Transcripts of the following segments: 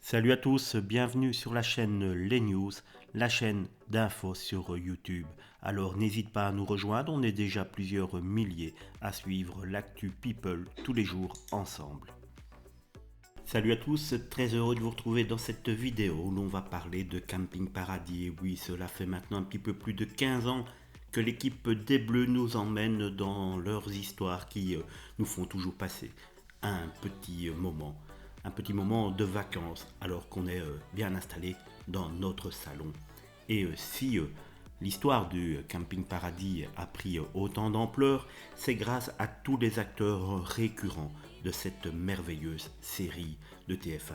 Salut à tous, bienvenue sur la chaîne Les News, la chaîne d'infos sur YouTube. Alors n'hésite pas à nous rejoindre, on est déjà plusieurs milliers à suivre l'actu People tous les jours ensemble. Salut à tous, très heureux de vous retrouver dans cette vidéo où l'on va parler de Camping Paradis. Et oui, cela fait maintenant un petit peu plus de 15 ans que l'équipe des Bleus nous emmène dans leurs histoires qui nous font toujours passer un petit moment. Un petit moment de vacances alors qu'on est bien installé dans notre salon. Et si l'histoire du Camping Paradis a pris autant d'ampleur, c'est grâce à tous les acteurs récurrents de cette merveilleuse série de TF1.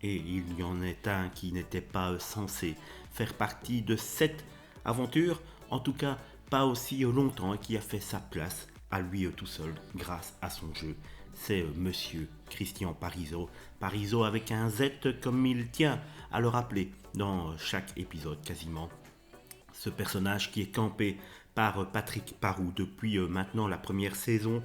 Et il y en est un qui n'était pas censé faire partie de cette aventure, en tout cas pas aussi longtemps, et qui a fait sa place à lui tout seul grâce à son jeu. C'est monsieur Christian Parizeau. Parizeau avec un Z comme il tient à le rappeler dans chaque épisode quasiment. Ce personnage qui est campé par Patrick Parou depuis maintenant la première saison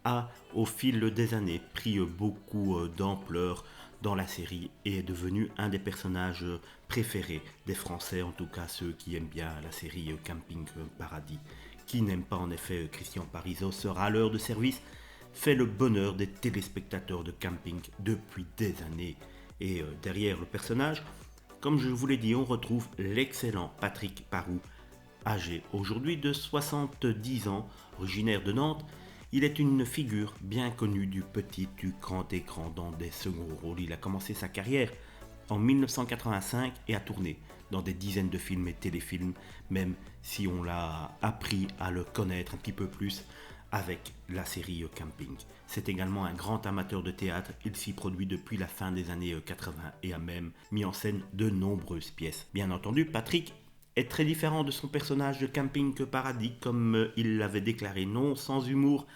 a au fil des années pris beaucoup d'ampleur dans la série et est devenu un des personnages préférés des Français, en tout cas ceux qui aiment bien la série Camping Paradis. Qui n'aime pas en effet Christian Parizeau sera à l'heure de service, fait le bonheur des téléspectateurs de camping depuis des années. Et derrière le personnage, comme je vous l'ai dit, on retrouve l'excellent Patrick Parou, âgé aujourd'hui de 70 ans, originaire de Nantes. Il est une figure bien connue du petit, du grand écran dans des seconds rôles. Il a commencé sa carrière en 1985 et a tourné dans des dizaines de films et téléfilms, même si on l'a appris à le connaître un petit peu plus avec la série Camping. C'est également un grand amateur de théâtre, il s'y produit depuis la fin des années 80 et a même mis en scène de nombreuses pièces. Bien entendu, Patrick est très différent de son personnage de Camping Paradis, comme il l'avait déclaré, non sans humour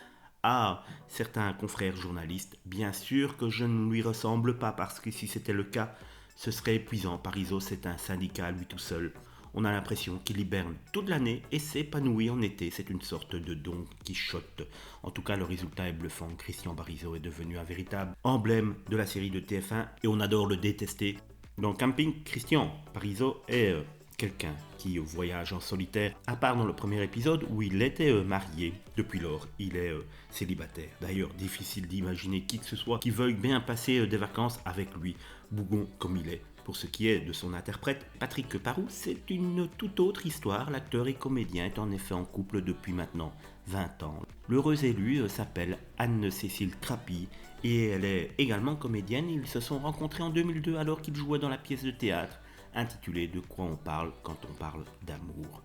à certains confrères journalistes. Bien sûr que je ne lui ressemble pas, parce que si c'était le cas, ce serait épuisant. Parizeau, c'est un syndicat à lui tout seul. On a l'impression qu'il hiberne toute l'année et s'épanouit en été. C'est une sorte de Don Quichotte. En tout cas, le résultat est bluffant. Christian Parizeau est devenu un véritable emblème de la série de TF1 et on adore le détester. Dans Camping, Christian Parizeau est quelqu'un qui voyage en solitaire, à part dans le premier épisode où il était marié. Depuis lors, il est célibataire. D'ailleurs, difficile d'imaginer qui que ce soit qui veuille bien passer des vacances avec lui, bougon comme il est. Pour ce qui est de son interprète, Patrick Parou, c'est une toute autre histoire. L'acteur et comédien est en effet en couple depuis maintenant 20 ans. L'heureuse élue s'appelle Anne-Cécile Crapi et elle est également comédienne. Ils se sont rencontrés en 2002 alors qu'ils jouaient dans la pièce de théâtre intitulée De quoi on parle quand on parle d'amour.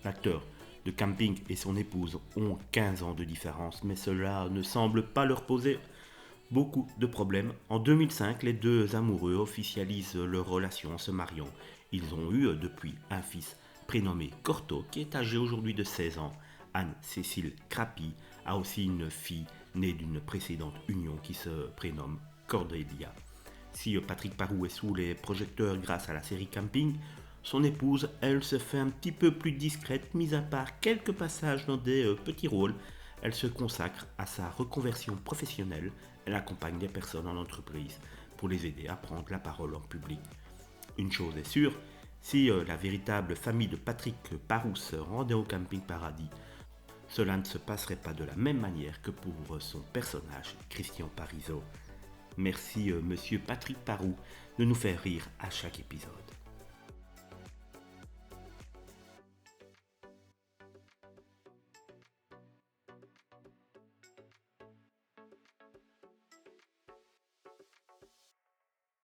L'acteur de Camping et son épouse ont 15 ans de différence, mais cela ne semble pas leur poser beaucoup de problèmes. En 2005, les deux amoureux officialisent leur relation en se mariant. Ils ont eu depuis un fils prénommé Corto qui est âgé aujourd'hui de 16 ans. Anne-Cécile Crapi a aussi une fille née d'une précédente union qui se prénomme Cordélia. Si Patrick Parou est sous les projecteurs grâce à la série Camping, son épouse, elle, se fait un petit peu plus discrète, mis à part quelques passages dans des petits rôles. Elle se consacre à sa reconversion professionnelle. Elle accompagne des personnes en entreprise pour les aider à prendre la parole en public. Une chose est sûre, si la véritable famille de Patrick Parou se rendait au Camping Paradis, cela ne se passerait pas de la même manière que pour son personnage, Christian Parizeau. Merci monsieur Patrick Parou de nous faire rire à chaque épisode.